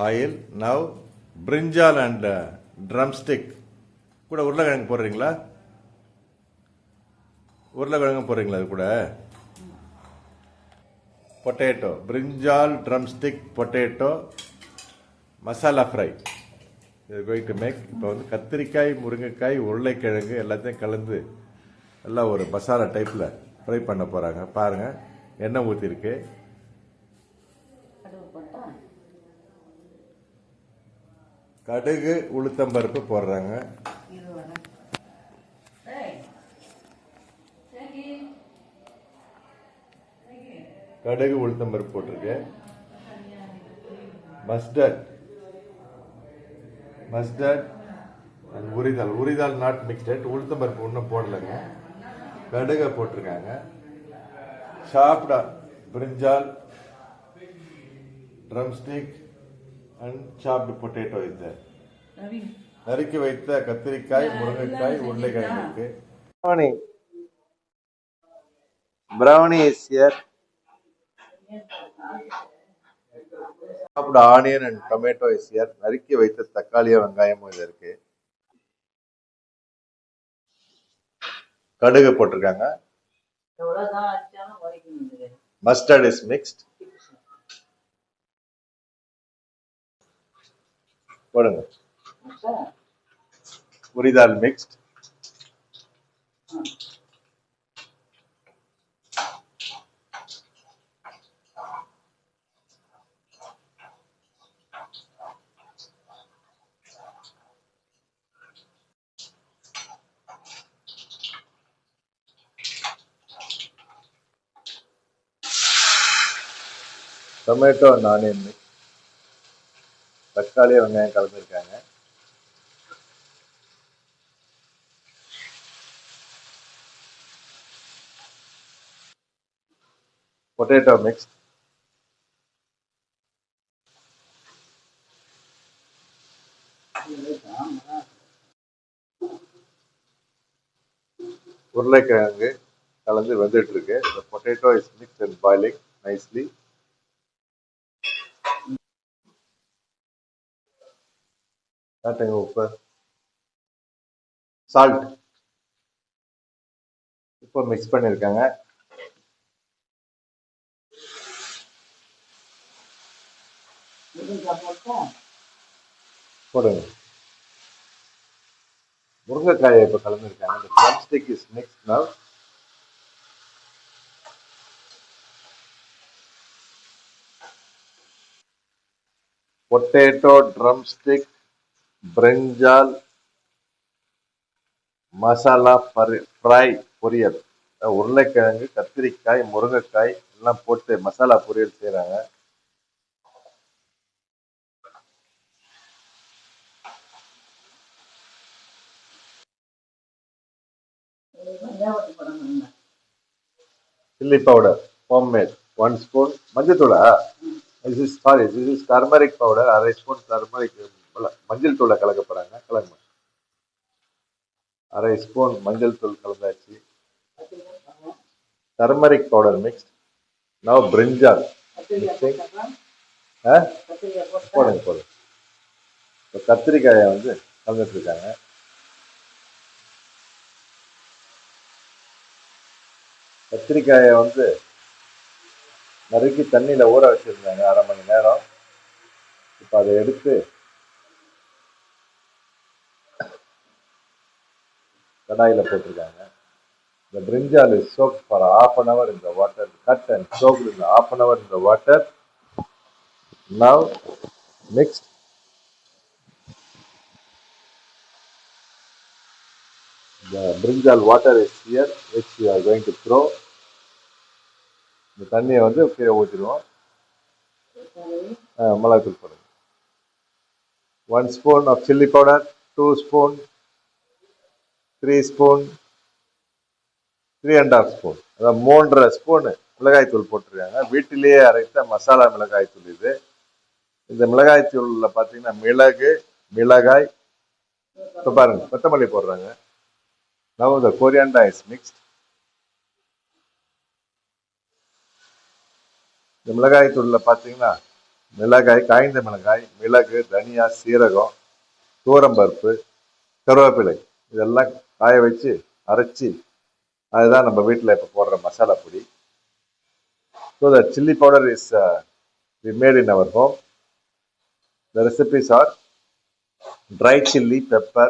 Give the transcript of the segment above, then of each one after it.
Oil. Now brinjal and drumstick கூட உருளைக்கிழங்கு போடுறீங்களா? உருளைக்கிழங்கு போடுறீங்களா அது கூட? பொட்டேட்டோ, பிரிஞ்சால் ட்ரம்ஸ்டிக் பொட்டேட்டோ மசாலா ஃப்ரை இது கோயிங் டு மேக். இப்போ வந்து கத்திரிக்காய், முருங்கைக்காய், உருளைக்கிழங்கு எல்லாத்தையும் கலந்து எல்லாம் ஒரு மசாலா டைப்பில் ஃப்ரை பண்ண போகிறாங்க. பாருங்கள், எண்ணெய் ஊற்றிருக்கு. கடுகு, உளுத்தம்பருப்பு போடுறாங்க. கடுகு, உளுத்தம்பருப்பு போட்டிருக்கு. Mustard and urad dal not mixed. உளுத்தம்பருப்பு ஒன்றும் போடலைங்க. கடுகை போட்டிருக்காங்க. Chopped brinjal, drumstick and chopped potato இது. நறுக்கி வைத்த கத்திரிக்காய், முருங்கைக்காய், உருளைக்கிழங்கு இருக்கு. Brownie is here. Chopped onion and tomato is here. நறுக்கி வைத்த தக்காளியும் வெங்காயமும் இது இருக்கு. கடுகு போட்டிருக்காங்க. Mustard is mixed. போடுங்க. Urad dal mixed. Tomato and onion mix. தக்காளி வெங்காயம் கலந்துருக்காங்க. Potato mix. உருளைக்கிழங்கு கலந்து வந்துட்டு இருக்கு. The potato is mixed and boiling nicely. காட்டுங்க உப்பு. சால்ட் இப்போ மிக்ஸ் பண்ணிருக்காங்க. போடுங்க. முருங்கைக்காயை இப்போ கலந்துருக்காங்க. The drumstick is mixed now. Potato, drumstick, brinjal masala fry பொரியல். உருளைக்கிழங்கு, கத்திரிக்காய், முருங்கைக்காய் எல்லாம் போட்டு மசாலா பொரியல் செய்யறாங்க. Chilli powder homemade 1 spoon. மஞ்சள்-தூளா? this is turmeric powder. 1/2 spoon turmeric மஞ்சள் தூளை கலக்க போறாங்க. கலங்க. 1/2 ஸ்பூன் மஞ்சள் தூள் கலந்தாச்சு. Turmeric powder mixed. Now brinjal போடுங்க. கத்திரிக்காயை வந்து கலந்துட்டு இருக்காங்க. கத்திரிக்காயை வந்து நறுக்கி தண்ணியில ஊற வச்சிருந்தாங்க 1/2 மணி நேரம். இப்ப அதை எடுத்து கடாயில போட்டிருக்காங்க. The brinjal is soaked for half an hour in the water. Cut and soaked in half an hour in the water. Now mixed. The brinjal water is here, which we are going to throw. இந்த தண்ணியை வந்து கீழே ஊற்றிடுவோம். மிளகாத்தூள் போடுங்க. 1 spoon of chilli powder, 2 spoon, 3 spoon, 3.5 spoon, அதாவது 3.5 spoon மிளகாய் தூள் போட்டிருக்காங்க. வீட்டிலேயே அரைத்த மசாலா மிளகாய் தூள் இது. இந்த மிளகாய் தூள்ல பார்த்தீங்கன்னா மிளகு, மிளகாய், இப்போ பாருங்க கொத்தமல்லி போடுறாங்க. Now the coriander is mixed. இந்த மிளகாய் தூள்ல பார்த்தீங்கன்னா மிளகாய், காய்ந்த மிளகாய், மிளகு, தனியா, சீரகம், தூரம்பருப்பு, கருவேப்பிலை இதெல்லாம் காய வச்சு அரைச்சி அதுதான் நம்ம வீட்டில் இப்போ போடுற மசாலா பொடி. So the chilli powder is we made in our home. The recipes are dry chili pepper,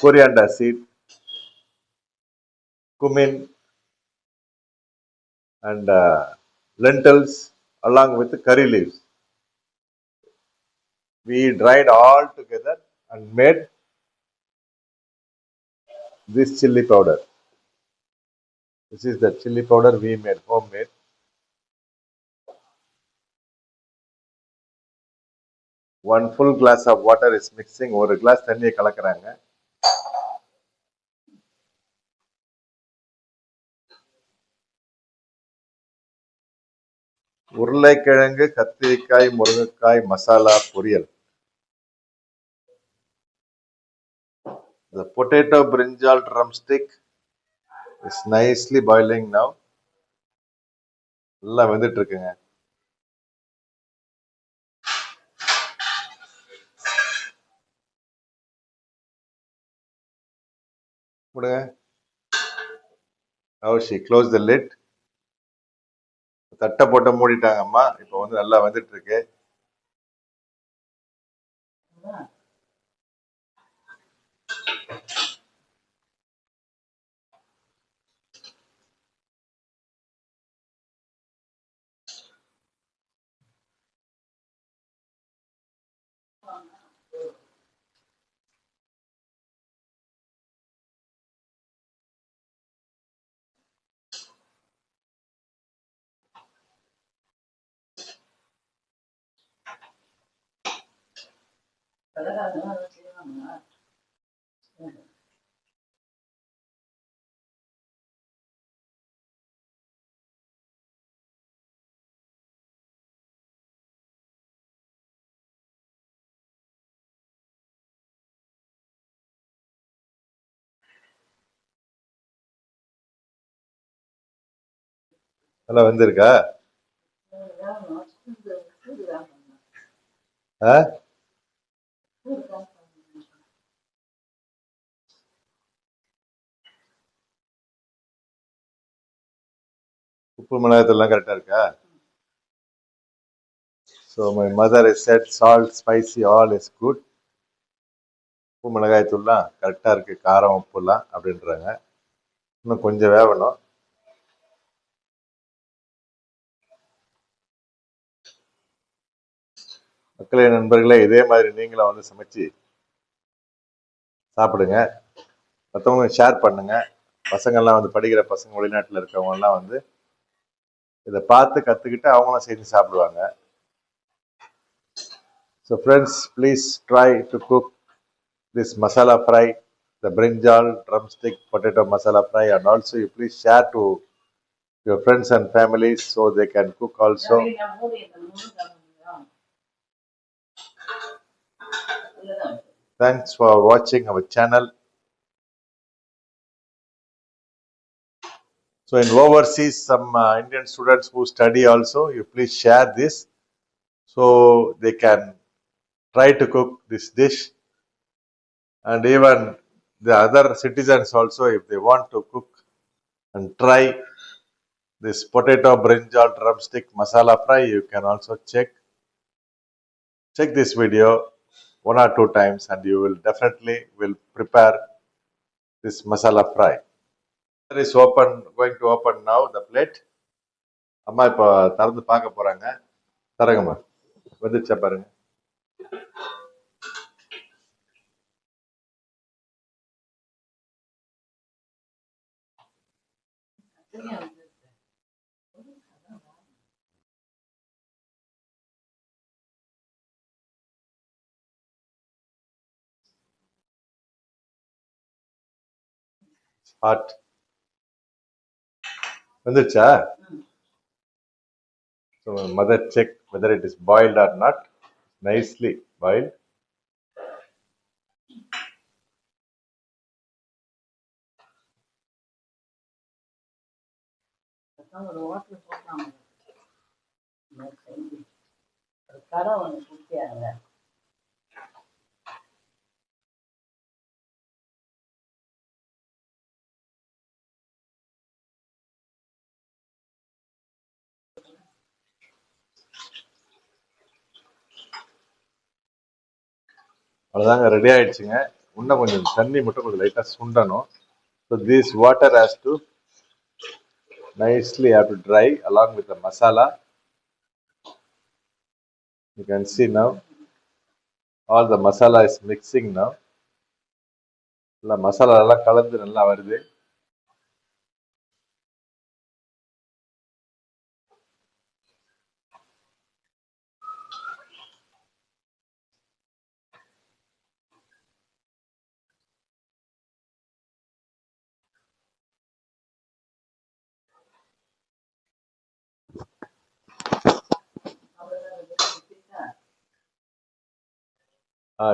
coriander seed, cumin, and lentils along with curry leaves. We dried all together and made this chili powder. This is the chili powder we made, homemade. One full glass of water is mixing. ஒரு class தண்ணியை கலக்குறாங்க. உருளைக்கிழங்கு, கத்திரிக்காய், முருங்கைக்காய் மசாலா பொரியல். The potato brinjal drumstick is nicely boiling now. எல்லாம் வெந்துட்டு இருக்குங்க. கொடுங்க. Now she closed the lid. தட்டை போட்டு மூடிட்டாங்க அம்மா. இப்போ வந்து நல்லா வந்துட்டு இருக்கு. நல்லா வந்திருக்கா? உப்பு மிளகாத்தூள்லாம் கரெக்டா இருக்கா? So my mother has said salt, spicy, all is good. உப்பு மிளகாய்த்தூள்லாம் கரெக்டா இருக்கு, காரம் உப்புலாம் அப்படின்றாங்க. இன்னும் கொஞ்சம் வேகணும். மக்களே, நண்பர்களே, இதே மாதிரி நீங்களும் வந்து சமைச்சு சாப்பிடுங்க. மற்றவங்க ஷேர் பண்ணுங்க. பசங்கள்லாம் வந்து படிக்கிற பசங்க, வெளிநாட்டில் இருக்கவங்கலாம் வந்து இதை பார்த்து கற்றுக்கிட்டு அவங்களும் செஞ்சு சாப்பிடுவாங்க. So friends, please try to cook this masala fry, the brinjal drumstick potato masala fry, and also you please share to your friends and families so they can cook also. Thanks for watching our channel. So in overseas, some Indian students who study also, you please share this so they can try to cook this dish. And even the other citizens also, if they want to cook and try this potato brinjal drumstick masala fry, you can also check this video 1 or 2 times and you will definitely will prepare this masala fry. It is open, going to open now the plate. அம்மா இப்போ திறந்து பார்க்க போறாங்க. தரங்கம்மா, வந்துச்சா பாருங்க. Hot. வந்துச்சா? So mother check whether it is boiled or not. Nicely boiled. அவ்வளோதாங்க, ready ஆயிடுச்சுங்க. இன்னும் கொஞ்சம் தண்ணி மட்டும் கொஞ்சம் லைட்டாக சுண்டணும். So this water has to nicely have to dry along with the masala. You can see now all the masala is mixing now. நல்லா மசாலா எல்லாம் கலந்து நல்லா வருது.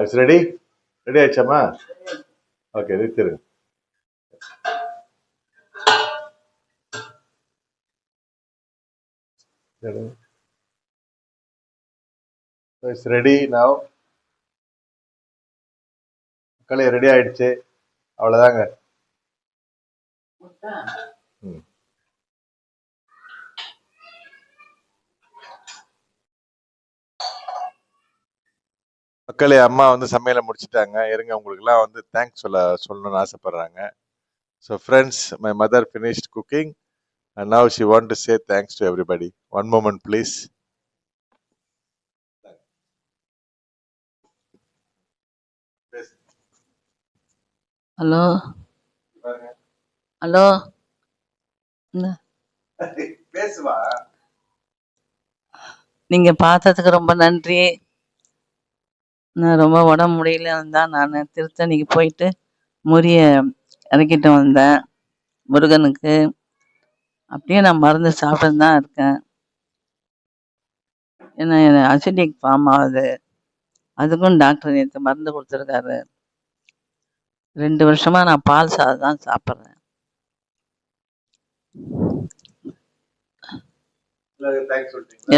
It's ready. ரெடி ஆயிடுச்சாமா? ஓகே, நிறுத்திருங்க. It's ready now. மக்களே, ரெடி ஆயிடுச்சு. அவ்வளோதாங்க. மக்களே, அம்மா வந்து சமையலை முடிச்சுட்டாங்க. இருங்க, உங்களுக்குலாம் வந்து தேங்க்ஸ் சொல்லணும்னு ஆசைப்படுறாங்க. So friends, my mother finished cooking and now she want to say thanks to everybody. One moment please. Hello hello, பேசுவா. நீங்க பார்த்ததுக்கு ரொம்ப நன்றி. நான் ரொம்ப உடம்பு முடியல தான் நான் திருத்தணிக்கு போயிட்டு முறிய இறக்கிட்டு வந்தேன் முருகனுக்கு. அப்படியே நான் மருந்து சாப்பிட்டு தான் இருக்கேன். ஏன்னா எனக்கு அசிடிக் ஃபார்ம் ஆகுது. அதுக்கும் டாக்டர் நேற்று மருந்து கொடுத்துருக்காரு. 2 வருஷமா நான் பால் சாதம் தான் சாப்பிட்றேன்.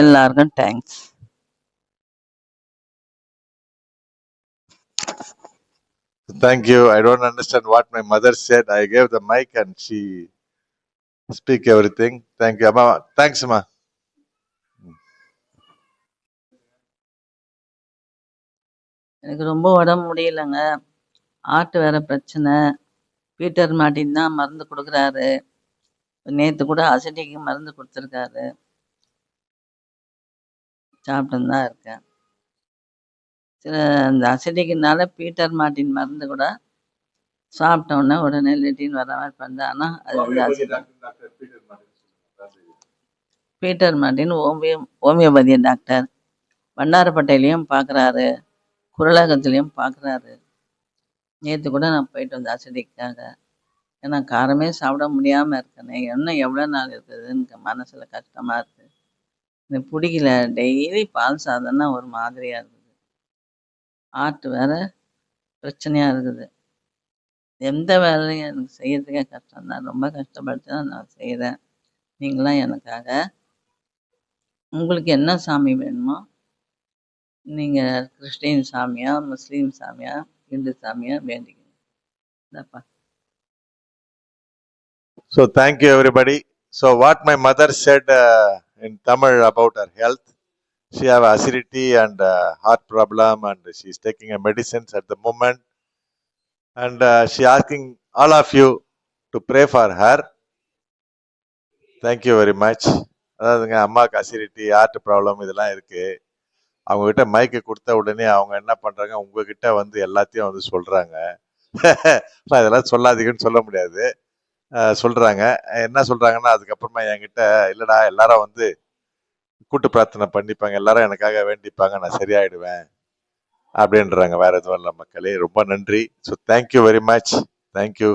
எல்லாருக்கும் thanks. Thank you. I don't understand what my mother said. I gave the mic and she speak everything. Thank you, Amma. Thanks, Amma. எனக்கு ரொம்ப உடம்பு முடியலைங்க. ஆட்டு வேற பிரச்சனை. பீட்டர் மார்ட்டின் தான் மருந்து கொடுக்குறாரு. நேற்று கூட அசிடிக்கு மருந்து கொடுத்துருக்காரு. சாப்பிட்டு தான் இருக்கேன். சில அந்த அசிடிக்குனால பீட்டர் மார்ட்டின் மருந்து கூட சாப்பிட்டோன்னே உடனே லெட்டின் வர மாதிரி பண்ணுது. ஆனால் அது வந்து பீட்டர் மார்ட்டின் ஹோமியோபதி டாக்டர். வண்ணாரப்பேட்டையிலையும் பார்க்குறாரு, குரலகத்துலேயும் பார்க்குறாரு. நேற்று கூட நான் போயிட்டு வந்தேன் அசிடிக்காக. ஏன்னா காரமே சாப்பிட முடியாமல் இருக்கேனே, இன்னும் எவ்வளோ நாள் இருக்குதுன்னு மனசில் கஷ்டமாக இருக்குது. எனக்கு பிடிக்கல. டெய்லி பால் சாதம்னா ஒரு மாதிரியாக இருக்குது. ஆட்டு வேற பிரச்சனையாக இருக்குது. எந்த வேலையும் எனக்கு செய்யறதுக்கே கஷ்டம்தான். ரொம்ப கஷ்டப்பட்டு தான் நான் செய்கிறேன். நீங்களாம் எனக்காக உங்களுக்கு என்ன சாமி வேணுமோ, நீங்கள் Christian Samiya, Muslim Samiya, Hindu Samiya வேண்டிக்கணும். இதாப்பா. So thank you, everybody. So what my mother said in Tamil about her health, she have acidity and heart problem and she is taking a medicines at the moment. And she asking all of you to pray for her. Thank you very much. அதாவதுங்க, அம்மாவுக்கு acidity, heart problem இதெல்லாம் இருக்கு. அவங்க கிட்ட மைக்கு கொடுத்த உடனே அவங்க என்ன பண்றாங்க, உங்ககிட்ட வந்து எல்லாத்தையும் வந்து சொல்றாங்க. இதெல்லாம் சொல்லாதீங்கன்னு சொல்ல முடியாது. சொல்றாங்க. என்ன சொல்றாங்கன்னா, அதுக்கப்புறமா என்கிட்ட இல்லடா எல்லாரும் வந்து கூட்டு பிரார்த்தனை பண்ணிப்பாங்க, எல்லாரும் எனக்காக வேண்டிப்பாங்க, நான் சரியாயிடுவேன் அப்படின்றாங்க. வேற எதுவும் இல்லை மக்களே. ரொம்ப நன்றி. So thank you very much. Thank you.